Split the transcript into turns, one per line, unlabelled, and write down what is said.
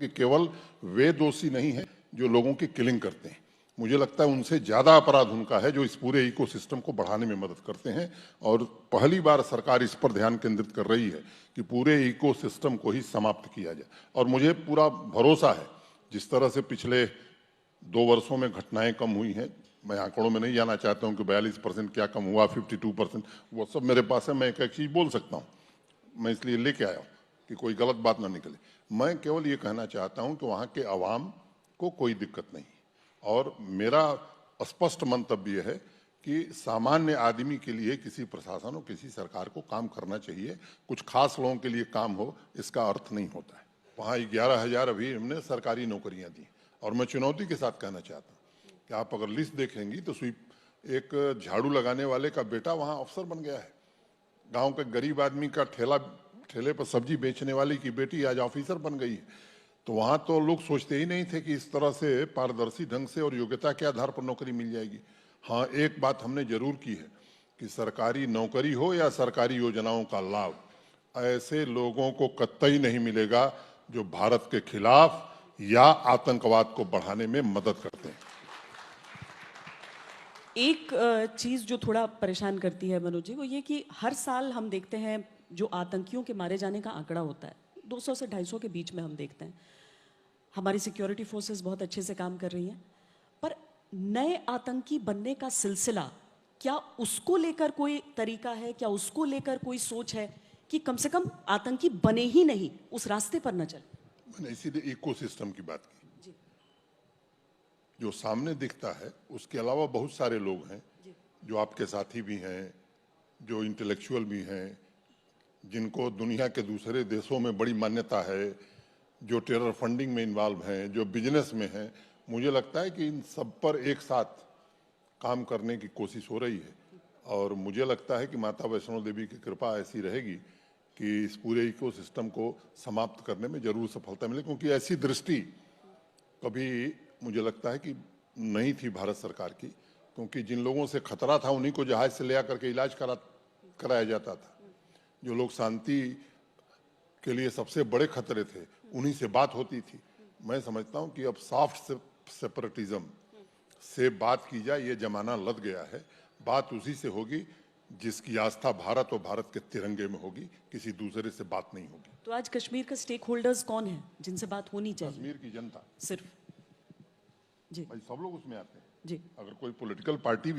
कि केवल वे दोषी नहीं हैं जो लोगों की किलिंग करते हैं। मुझे लगता है उनसे ज्यादा अपराध उनका है जो इस पूरे इकोसिस्टम को बढ़ाने में मदद करते हैं। और पहली बार सरकार इस पर ध्यान केंद्रित कर रही है कि पूरे इकोसिस्टम को ही समाप्त किया जाए। और मुझे पूरा भरोसा है, जिस तरह से पिछले 2 वर्षों में घटनाएं कम हुई हैं, मैं आंकड़ों में नहीं जाना चाहता हूं कि 42% क्या कम हुआ, 52%, वो सब मेरे पास है, मैं एक एक चीज बोल सकता हूं। मैं इसलिए लेके आया हूं कि कोई गलत बात ना निकले। मैं केवल ये कहना चाहता हूं कि वहां के अवाम को कोई दिक्कत नहीं, और मेरा स्पष्ट मंतव्य है कि सामान्य आदमी के लिए किसी प्रशासन और किसी सरकार को काम करना चाहिए। कुछ खास लोगों के लिए काम हो इसका अर्थ नहीं होता है। वहाँ 11,000 अभी हमने सरकारी नौकरियां दी, और मैं चुनौती के साथ कहना चाहता हूँ कि आप अगर लिस्ट देखेंगी तो एक झाड़ू लगाने वाले का बेटा वहाँ अफसर बन गया है। गांव के गरीब आदमी का ठेले पर सब्जी बेचने वाली की बेटी आज ऑफिसर बन गई है। तो वहां तो लोग सोचते ही नहीं थे कि इस तरह से पारदर्शी ढंग से और योग्यता के आधार पर नौकरी मिल जाएगी। हाँ, एक बात हमने जरूर की है कि सरकारी नौकरी हो या सरकारी योजनाओं का लाभ, ऐसे लोगों को कतई नहीं मिलेगा जो भारत के खिलाफ या आतंकवाद को बढ़ाने में मदद करते हैं।
एक चीज जो थोड़ा परेशान करती है मनोज जी, वो ये कि हर साल हम देखते हैं जो आतंकियों के मारे जाने का आंकड़ा होता है 200 से 250 के बीच में हम देखते हैं। हमारी सिक्योरिटी फोर्सेस बहुत अच्छे से काम कर रही हैं, पर नए आतंकी बनने का सिलसिला, क्या उसको लेकर कोई तरीका है, क्या उसको लेकर कोई सोच है कि कम से कम आतंकी बने ही नहीं, उस रास्ते पर न चले?
मैंने इसीलिए इकोसिस्टम की बात की। जो सामने दिखता है उसके अलावा बहुत सारे लोग हैं जो आपके साथी भी हैं, जो इंटेलेक्चुअल भी हैं, जिनको दुनिया के दूसरे देशों में बड़ी मान्यता है, जो टेरर फंडिंग में इन्वॉल्व हैं, जो बिजनेस में हैं। मुझे लगता है कि इन सब पर एक साथ काम करने की कोशिश हो रही है, और मुझे लगता है कि माता वैष्णो देवी की कृपा ऐसी रहेगी कि इस पूरे इकोसिस्टम को समाप्त करने में जरूर सफलता मिले, क्योंकि ऐसी दृष्टि कभी मुझे लगता है कि नहीं थी भारत सरकार की। क्योंकि जिन लोगों से खतरा था उन्हीं को जहाज से ले आकर के इलाज कराया जाता था। जो लोग शांति के लिए सबसे बड़े खतरे थे उन्हीं से बात होती थी। मैं समझता हूं कि अब सॉफ्ट सेपरेटिज्म से बात की जाए, ये जमाना लद गया है। बात उसी से होगी जिसकी आस्था भारत और भारत के तिरंगे में होगी, किसी दूसरे से बात नहीं होगी।
तो आज कश्मीर का स्टेक होल्डर्स कौन है जिनसे बात होनी चाहिए?
कश्मीर की जनता
सिर्फ जी
भाई, सब लोग उसमें आते हैं।
जी
अगर कोई पॉलिटिकल पार्टी